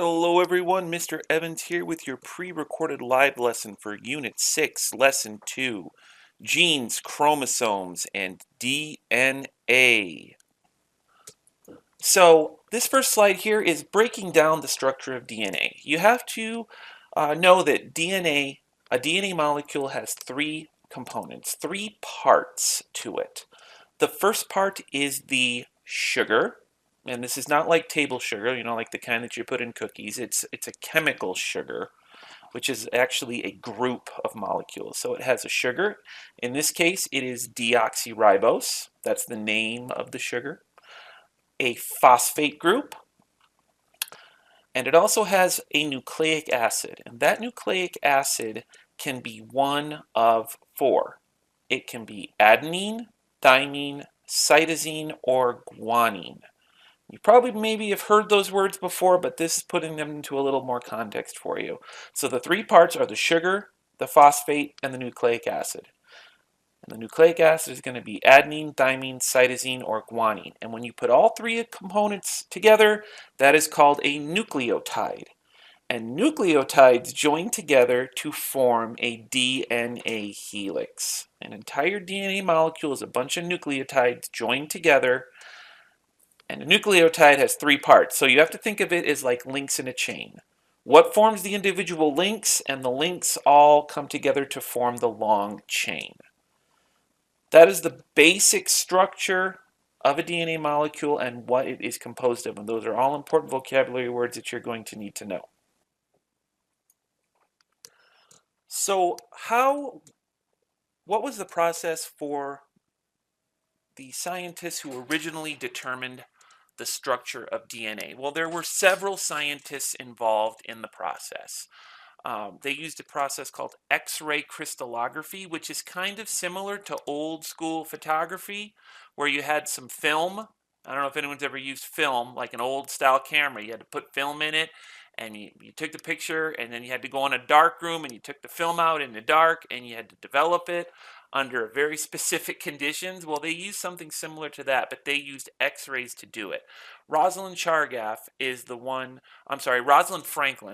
Hello everyone, Mr. Evans here with your pre-recorded live lesson for Unit 6, Lesson 2, Genes, Chromosomes, and DNA. So this first slide here is breaking down the structure of DNA. You have to know that a DNA molecule has three components, three parts to it. The first part is the sugar. And this is not like table sugar, like the kind that you put in cookies. It's a chemical sugar, which is actually a group of molecules. So it has a sugar. In this case, it is deoxyribose. That's the name of the sugar. A phosphate group. And it also has a nucleic acid. And that nucleic acid can be one of four. It can be adenine, thymine, cytosine, or guanine. You probably maybe have heard those words before, but this is putting them into a little more context for you. So the three parts are the sugar, the phosphate, and the nucleic acid. And the nucleic acid is going to be adenine, thymine, cytosine, or guanine. And when you put all three components together, that is called a nucleotide. And nucleotides join together to form a DNA helix. An entire DNA molecule is a bunch of nucleotides joined together. And a nucleotide has three parts, so you have to think of it as like links in a chain. What forms the individual links? And the links all come together to form the long chain. That is the basic structure of a DNA molecule and what it is composed of. And those are all important vocabulary words that you're going to need to know. So what was the process for the scientists who originally determined the structure of DNA? Well, there were several scientists involved in the process. They used a process called X-ray crystallography, which is kind of similar to old school photography, where you had some film. I don't know if anyone's ever used film, like an old style camera. You had to put film in it, and you took the picture, and then you had to go in a dark room, and you took the film out in the dark, and you had to develop it under very specific conditions. Well, they used something similar to that, but they used X-rays to do it. Rosalind Franklin,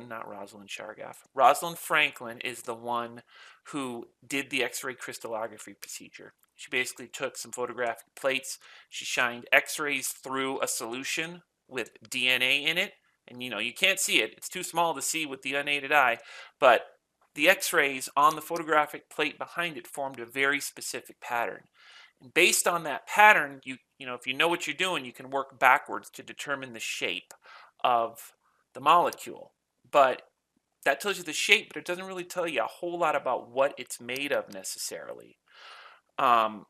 not Rosalind Chargaff. Rosalind Franklin is the one who did the X-ray crystallography procedure. She basically took some photographic plates, she shined X-rays through a solution with DNA in it, and you can't see it. It's too small to see with the unaided eye, but the X-rays on the photographic plate behind it formed a very specific pattern. And based on that pattern, if you know what you're doing, you can work backwards to determine the shape of the molecule. But that tells you the shape, but it doesn't really tell you a whole lot about what it's made of necessarily. Another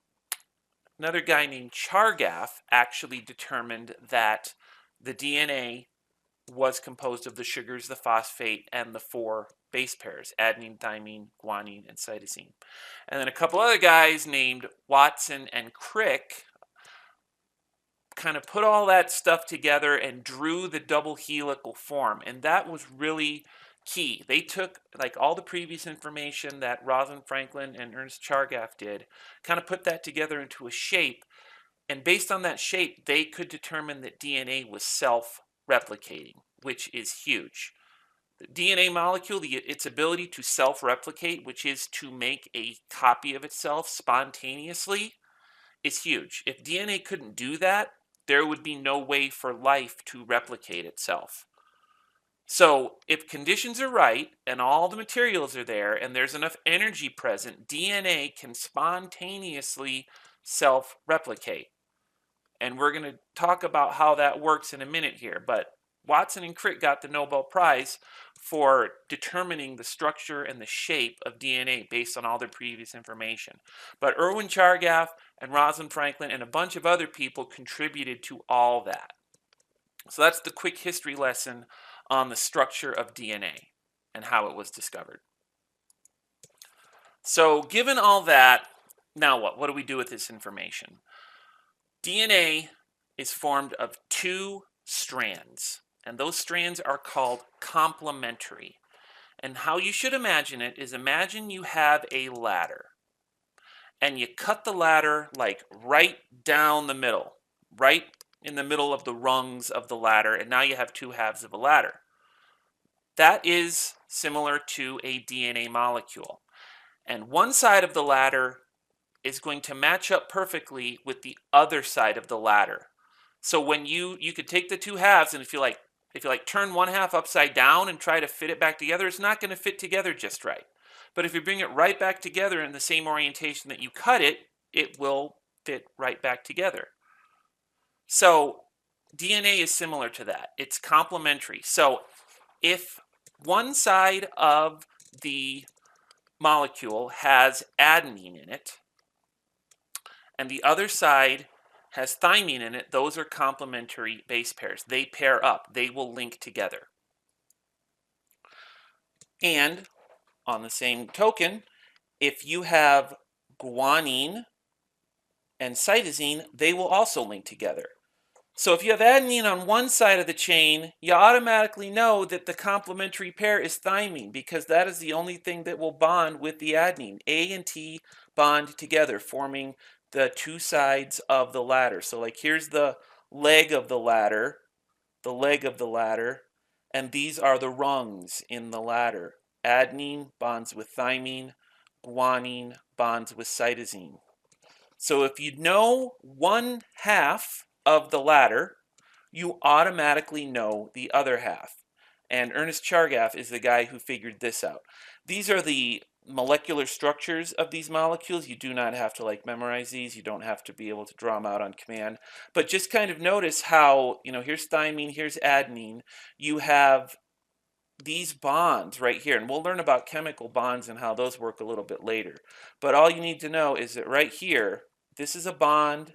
guy named Chargaff actually determined that the DNA was composed of the sugars, the phosphate, and the four base pairs, adenine, thymine, guanine, and cytosine. And then a couple other guys named Watson and Crick kind of put all that stuff together and drew the double helical form. And that was really key. They took like all the previous information that Rosalind Franklin and Ernest Chargaff did, kind of put that together into a shape. And based on that shape, they could determine that DNA was self-replicating, which is huge. The DNA molecule, its ability to self-replicate, which is to make a copy of itself spontaneously, is huge. If DNA couldn't do that, there would be no way for life to replicate itself. So if conditions are right and all the materials are there and there's enough energy present, DNA can spontaneously self-replicate. And we're going to talk about how that works in a minute here. But Watson and Crick got the Nobel Prize for determining the structure and the shape of DNA based on all their previous information. But Irwin Chargaff and Rosalind Franklin and a bunch of other people contributed to all that. So that's the quick history lesson on the structure of DNA and how it was discovered. So given all that, now what? What do we do with this information? DNA is formed of two strands, and those strands are called complementary. And how you should imagine it is, imagine you have a ladder, and you cut the ladder like right down the middle, right in the middle of the rungs of the ladder, and now you have two halves of a ladder. that is similar to a DNA molecule. And one side of the ladder is going to match up perfectly with the other side of the ladder. So when you could take the two halves, and if you like turn one half upside down and try to fit it back together, it's not going to fit together just right. But if you bring it right back together in the same orientation that you cut it, it will fit right back together. So DNA is similar to that. It's complementary. So if one side of the molecule has adenine in it and the other side has thymine in it, those are complementary base pairs. They pair up. They will link together. And on the same token, if you have guanine and cytosine, they will also link together. So if you have adenine on one side of the chain, you automatically know that the complementary pair is thymine, because that is the only thing that will bond with the adenine. A and T bond together, forming the two sides of the ladder. So like here's the leg of the ladder, and these are the rungs in the ladder. Adenine bonds with thymine, guanine bonds with cytosine. So if you know one half of the ladder, you automatically know the other half. And Ernest Chargaff is the guy who figured this out. These are the molecular structures of these molecules. You do not have to memorize these. You don't have to be able to draw them out on command. But just kind of notice how, here's thymine, here's adenine. You have these bonds right here, and we'll learn about chemical bonds and how those work a little bit later. But all you need to know is that right here, this is a bond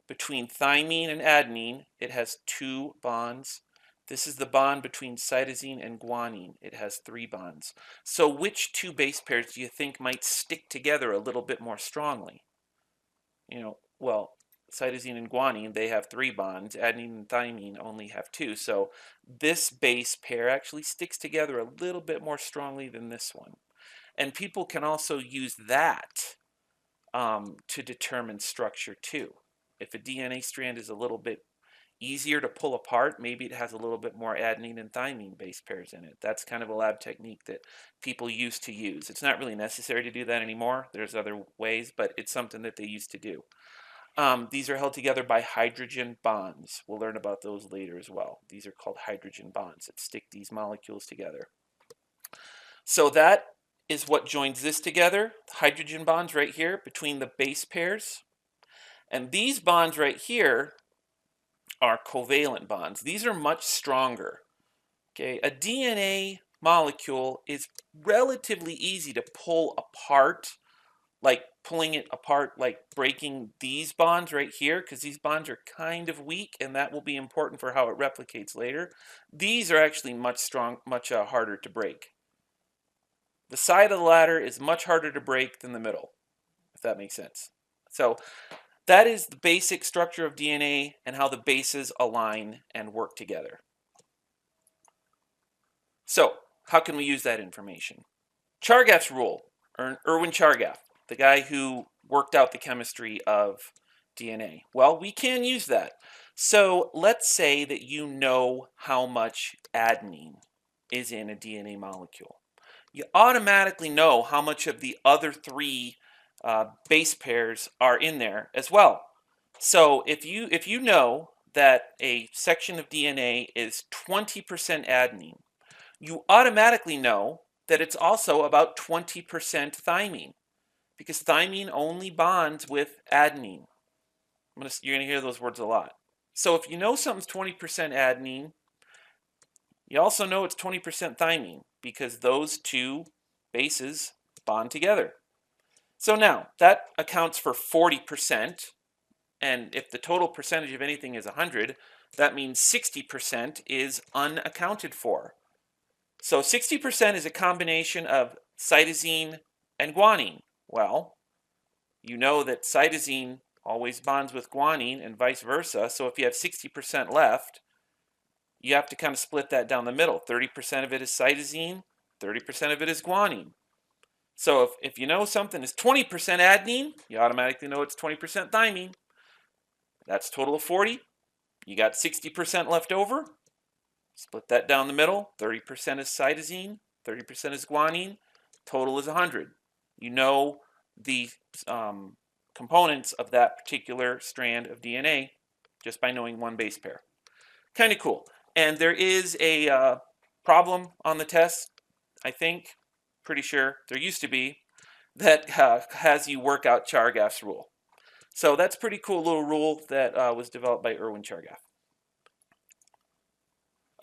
between thymine and adenine. It has 2 bonds. This is the bond between cytosine and guanine. It has 3 bonds. So which 2 base pairs do you think might stick together a little bit more strongly? Well, cytosine and guanine, they have 3 bonds. Adenine and thymine only have 2. So this base pair actually sticks together a little bit more strongly than this one. And people can also use that to determine structure too. If a DNA strand is a little bit easier to pull apart, maybe it has a little bit more adenine and thymine base pairs in it. That's kind of a lab technique that people used to use. It's not really necessary to do that anymore. There's other ways, but it's something that they used to do. These are held together by hydrogen bonds. We'll learn about those later as well. These are called hydrogen bonds that stick these molecules together. So that is what joins this together, hydrogen bonds right here between the base pairs. And these bonds right here are covalent bonds. These are much stronger. Okay, a DNA molecule is relatively easy to pull apart, like pulling it apart, like breaking these bonds right here, because these bonds are kind of weak, and that will be important for how it replicates later. These are actually much harder to break. The side of the ladder is much harder to break than the middle, if that makes sense. So that is the basic structure of DNA and how the bases align and work together. So how can we use that information? Chargaff's rule, Erwin Chargaff, the guy who worked out the chemistry of DNA. Well, we can use that. So let's say that you know how much adenine is in a DNA molecule. You automatically know how much of the other 3 base pairs are in there as well. So if you know that a section of DNA is 20% adenine, you automatically know that it's also about 20% thymine, because thymine only bonds with adenine. You're going to hear those words a lot. So if you know something's 20% adenine, you also know it's 20% thymine, because those 2 bases bond together. So now that accounts for 40%, and if the total percentage of anything is 100, that means 60% is unaccounted for. So 60% is a combination of cytosine and guanine. Well, you know that cytosine always bonds with guanine and vice versa, so if you have 60% left, you have to kind of split that down the middle. 30% of it is cytosine, 30% of it is guanine. So if you know something is 20% adenine, you automatically know it's 20% thymine. That's a total of 40. You got 60% left over. Split that down the middle. 30% is cytosine, 30% is guanine. Total is 100. You know the components of that particular strand of DNA just by knowing one base pair. Kind of cool. And there is a problem on the test, I think, pretty sure, there used to be, that has you work out Chargaff's rule. So that's a pretty cool little rule that was developed by Erwin Chargaff.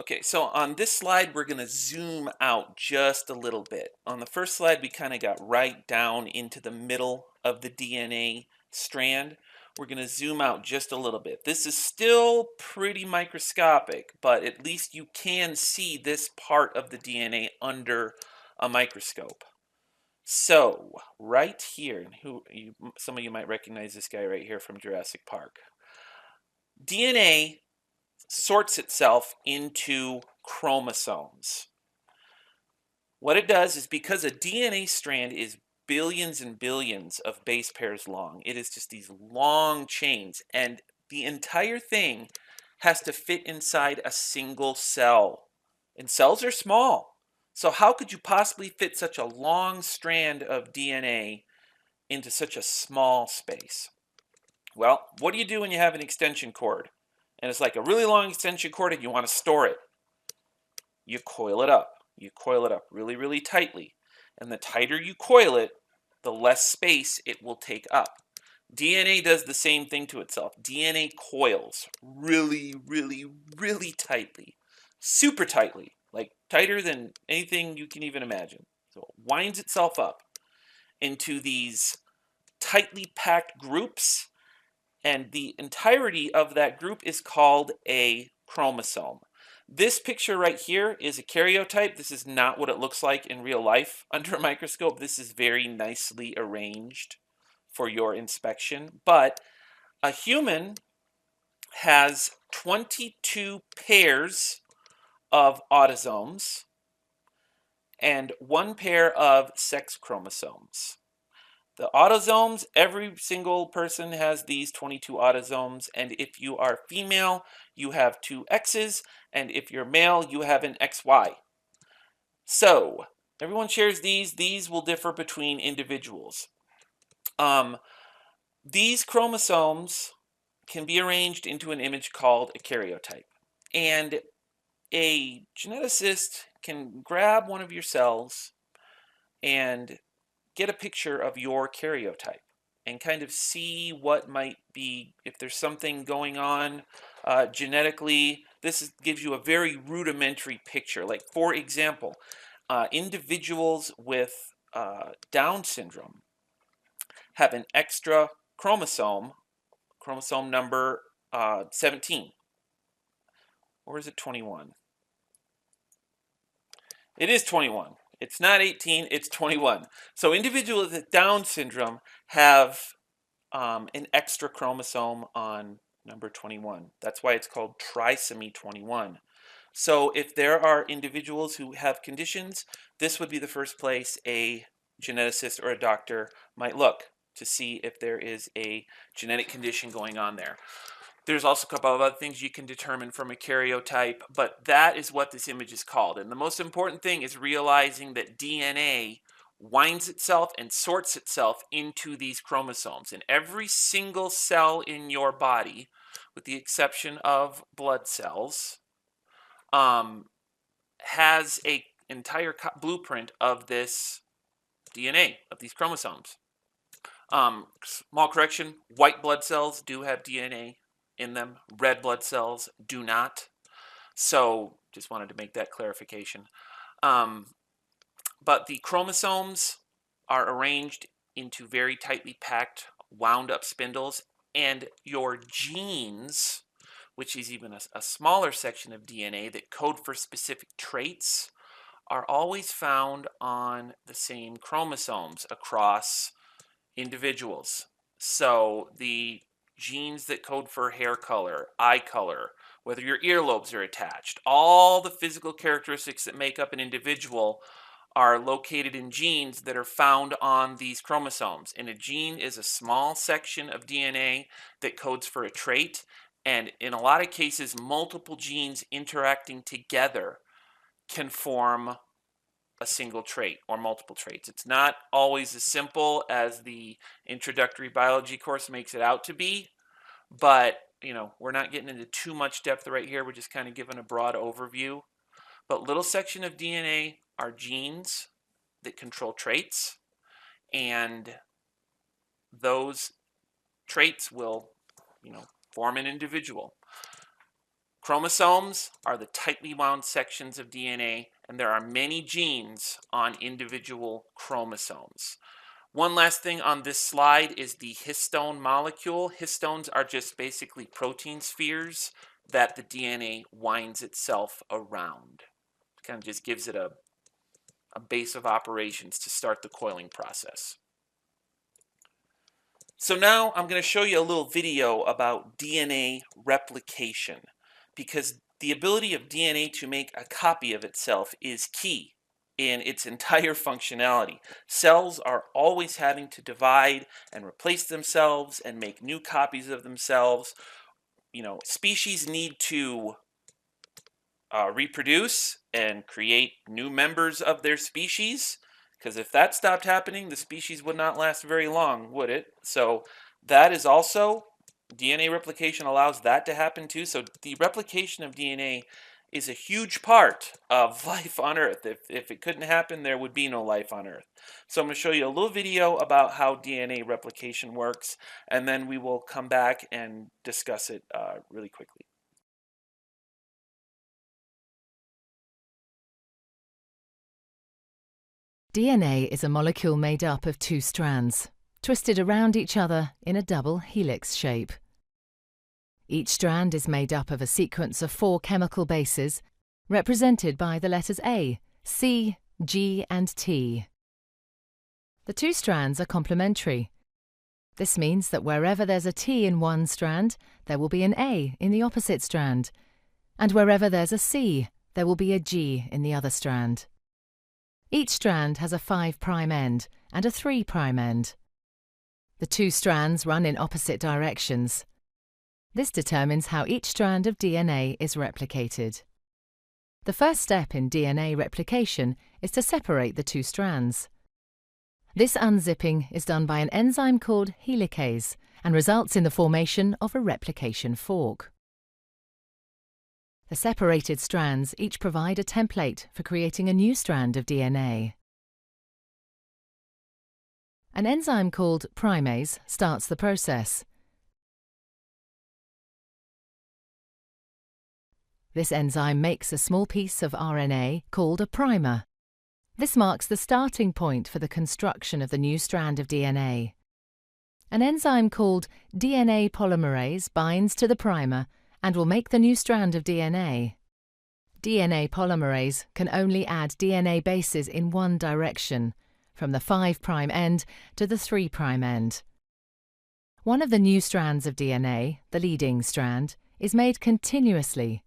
Okay, so on this slide, we're going to zoom out just a little bit. On the first slide, we kind of got right down into the middle of the DNA strand. We're going to zoom out just a little bit. This is still pretty microscopic, but at least you can see this part of the DNA under a microscope. So right here, some of you might recognize this guy right here from Jurassic Park. DNA sorts itself into chromosomes. What it does is, because a DNA strand is billions and billions of base pairs long, it is just these long chains, and the entire thing has to fit inside a single cell. And cells are small. So how could you possibly fit such a long strand of DNA into such a small space? Well, what do you do when you have an extension cord? And it's like a really long extension cord and you want to store it. You coil it up. You coil it up really, really tightly. And the tighter you coil it, the less space it will take up. DNA does the same thing to itself. DNA coils really, really, really tightly. Super tightly. Like tighter than anything you can even imagine. So it winds itself up into these tightly packed groups, and the entirety of that group is called a chromosome. This picture right here is a karyotype. This is not what it looks like in real life under a microscope. This is very nicely arranged for your inspection. But a human has 22 pairs of autosomes and 1 pair of sex chromosomes. The autosomes, every single person has these 22 autosomes, and if you are female, you have 2 X's, and if you're male, you have an XY. So, everyone shares these. These will differ between individuals. These chromosomes can be arranged into an image called a karyotype. And a geneticist can grab one of your cells and get a picture of your karyotype and kind of see what might be, if there's something going on genetically. Gives you a very rudimentary picture. Like, for example, individuals with Down syndrome have an extra chromosome number 17. Or is it 21? It is 21. It's not 18, it's 21. So individuals with Down syndrome have an extra chromosome on number 21. That's why it's called trisomy 21. So if there are individuals who have conditions, this would be the first place a geneticist or a doctor might look to see if there is a genetic condition going on there. There's also a couple of other things you can determine from a karyotype, but that is what this image is called. And the most important thing is realizing that DNA winds itself and sorts itself into these chromosomes. And every single cell in your body, with the exception of blood cells, has an entire blueprint of this DNA, of these chromosomes. Small correction, white blood cells do have DNA in them. Red blood cells do not. So just wanted to make that clarification. But the chromosomes are arranged into very tightly packed, wound up spindles, and your genes, which is even a smaller section of DNA that code for specific traits, are always found on the same chromosomes across individuals. So the genes that code for hair color, eye color, whether your earlobes are attached, all the physical characteristics that make up an individual are located in genes that are found on these chromosomes. And a gene is a small section of DNA that codes for a trait, And in a lot of cases, multiple genes interacting together can form a single trait or multiple traits. It's not always as simple as the introductory biology course makes it out to be, but we're not getting into too much depth right here. We're just kind of giving a broad overview. But little section of DNA are genes that control traits, and those traits will, form an individual. Chromosomes are the tightly wound sections of DNA, and there are many genes on individual chromosomes. One last thing on this slide is the histone molecule. Histones are just basically protein spheres that the DNA winds itself around. It kind of just gives it a base of operations to start the coiling process. So now I'm going to show you a little video about DNA replication, because the ability of DNA to make a copy of itself is key in its entire functionality. Cells are always having to divide and replace themselves and make new copies of themselves. Species need to reproduce and create new members of their species, because if that stopped happening, the species would not last very long, would it? So that is also, DNA replication allows that to happen too. So the replication of DNA is a huge part of life on Earth. If it couldn't happen, there would be no life on Earth. So I'm going to show you a little video about how DNA replication works, and then we will come back and discuss it really quickly. DNA is a molecule made up of two strands, twisted around each other in a double helix shape. Each strand is made up of a sequence of 4 chemical bases, represented by the letters A, C, G, and T. The two strands are complementary. This means that wherever there's a T in one strand, there will be an A in the opposite strand, and wherever there's a C, there will be a G in the other strand. Each strand has a 5' end and a 3' end. The two strands run in opposite directions. This determines how each strand of DNA is replicated. The first step in DNA replication is to separate the two strands. This unzipping is done by an enzyme called helicase and results in the formation of a replication fork. The separated strands each provide a template for creating a new strand of DNA. An enzyme called primase starts the process. This enzyme makes a small piece of RNA called a primer. This marks the starting point for the construction of the new strand of DNA. An enzyme called DNA polymerase binds to the primer and will make the new strand of DNA. DNA polymerase can only add DNA bases in one direction, from the 5' end to the 3' end. One of the new strands of DNA, the leading strand, is made continuously,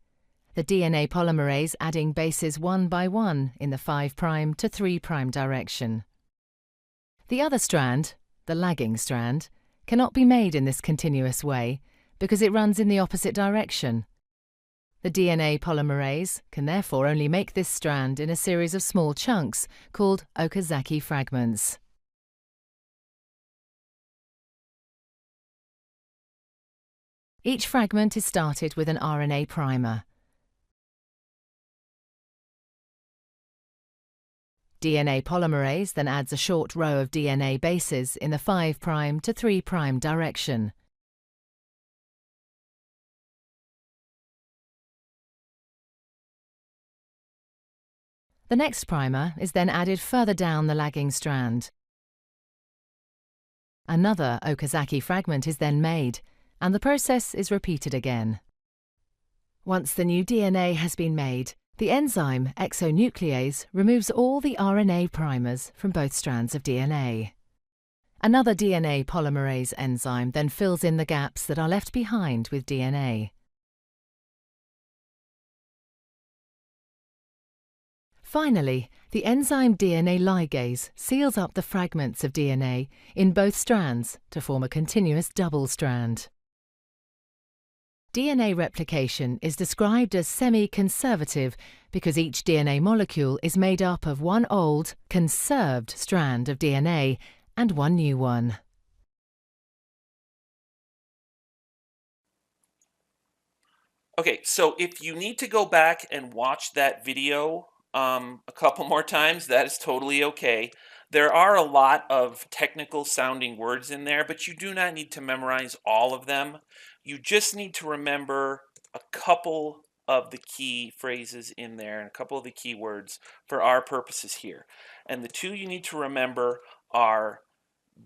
the DNA polymerase adding bases one by one in the 5' to 3' direction. The other strand, the lagging strand, cannot be made in this continuous way because it runs in the opposite direction. The DNA polymerase can therefore only make this strand in a series of small chunks called Okazaki fragments. Each fragment is started with an RNA primer. DNA polymerase then adds a short row of DNA bases in the 5' to 3' direction. The next primer is then added further down the lagging strand. Another Okazaki fragment is then made, and the process is repeated again. Once the new DNA has been made, the enzyme exonuclease removes all the RNA primers from both strands of DNA. Another DNA polymerase enzyme then fills in the gaps that are left behind with DNA. Finally, the enzyme DNA ligase seals up the fragments of DNA in both strands to form a continuous double strand. DNA replication is described as semi-conservative because each DNA molecule is made up of one old, conserved strand of DNA and one new one. Okay, so if you need to go back and watch that video a couple more times, that is totally okay. There are a lot of technical sounding words in there, but you do not need to memorize all of them. You just need to remember a couple of the key phrases in there and a couple of the key words for our purposes here. And the two you need to remember are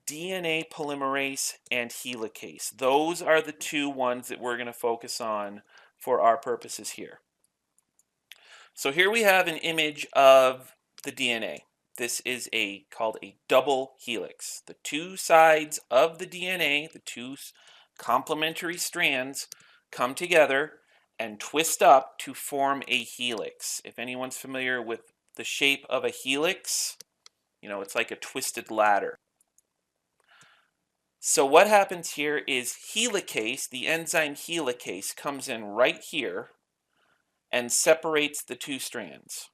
DNA polymerase and helicase. Those are the two ones that we're going to focus on for our purposes here. So here we have an image of the DNA. This is called a double helix. The two sides of the DNA, the two complementary strands, come together and twist up to form a helix. If anyone's familiar with the shape of a helix, you know, it's like a twisted ladder. So what happens here is helicase, the enzyme helicase, comes in right here and separates the two strands,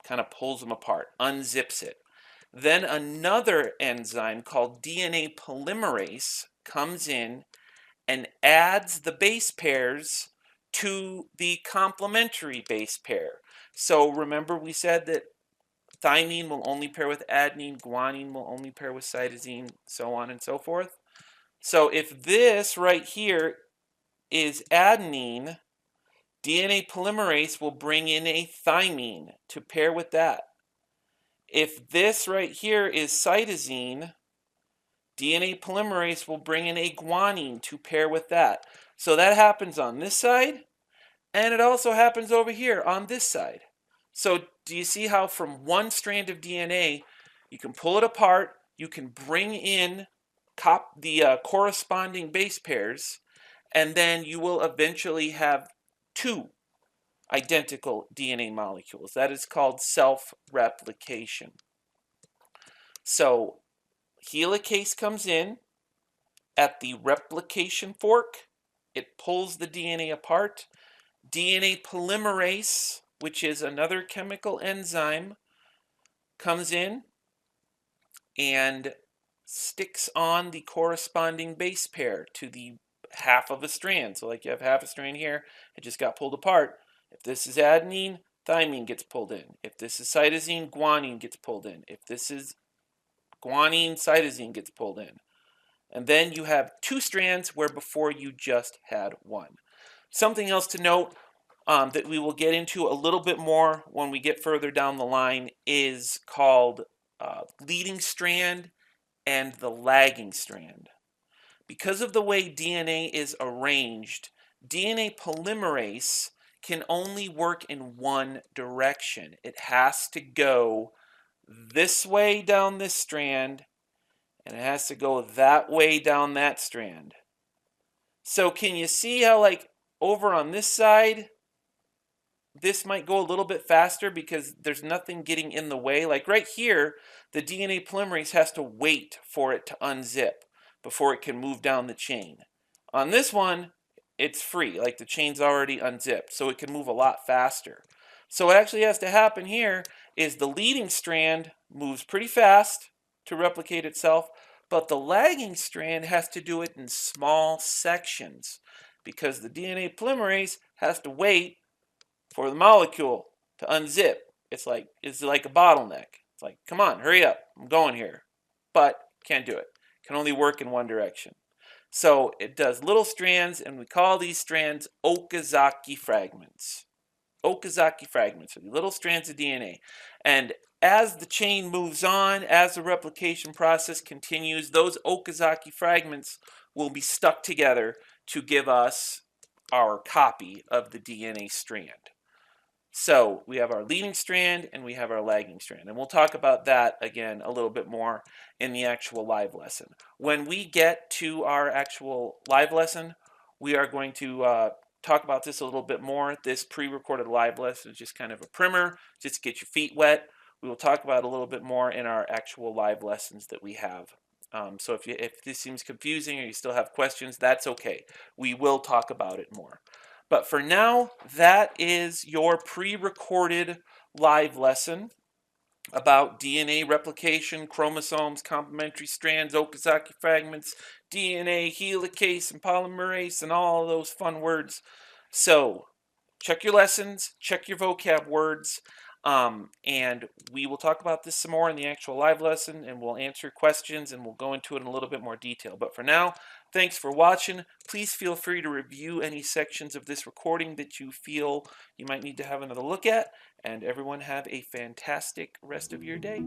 kind of pulls them apart, unzips it. Then another enzyme called DNA polymerase comes in and adds the base pairs to the complementary base pair. So remember we said that thymine will only pair with adenine, guanine will only pair with cytosine, so on and so forth. So if this right here is adenine, DNA polymerase will bring in a thymine to pair with that. If this right here is cytosine, DNA polymerase will bring in a guanine to pair with that. So that happens on this side, and it also happens over here on this side. So do you see how from one strand of DNA, you can pull it apart, you can bring in the corresponding base pairs, and then you will eventually have two identical DNA molecules. That is called self-replication. So helicase comes in at the replication fork. It pulls the DNA apart. DNA polymerase, which is another chemical enzyme, comes in and sticks on the corresponding base pair to the half of a strand. So like you have half a strand here, it just got pulled apart. If this is adenine, thymine gets pulled in. If this is cytosine, guanine gets pulled in. If this is guanine, cytosine gets pulled in. And then you have two strands where before you just had one. Something else to note that we will get into a little bit more when we get further down the line is called leading strand and the lagging strand. Because of the way DNA is arranged, DNA polymerase can only work in one direction. It has to go this way down this strand, and it has to go that way down that strand. So can you see how, like, over on this side, this might go a little bit faster because there's nothing getting in the way. Like right here, the DNA polymerase has to wait for it to unzip before it can move down the chain. On this one, it's free, like the chain's already unzipped, so it can move a lot faster. So what actually has to happen here is the leading strand moves pretty fast to replicate itself, but the lagging strand has to do it in small sections because the DNA polymerase has to wait for the molecule to unzip. It's like a bottleneck. It's like, come on, hurry up, I'm going here. But can't do it. Can only work in one direction. So it does little strands, and we call these strands Okazaki fragments. Okazaki fragments are the little strands of DNA. And as the chain moves on, as the replication process continues, those Okazaki fragments will be stuck together to give us our copy of the DNA strand. So we have our leading strand and we have our lagging strand. And we'll talk about that again a little bit more in the actual live lesson. When we get to our actual live lesson, we are going to talk about this a little bit more. This pre-recorded live lesson is just kind of a primer, just to get your feet wet. We will talk about it a little bit more in our actual live lessons that we have So if this seems confusing or you still have questions, that's okay. We will talk about it more. But for now, that is your pre-recorded live lesson about DNA replication, chromosomes, complementary strands, Okazaki fragments, DNA, helicase, and polymerase, and all those fun words. So check your lessons, check your vocab words, and we will talk about this some more in the actual live lesson, and we'll answer questions, and we'll go into it in a little bit more detail. But for now, thanks for watching. Please feel free to review any sections of this recording that you feel you might need to have another look at, and everyone have a fantastic rest of your day.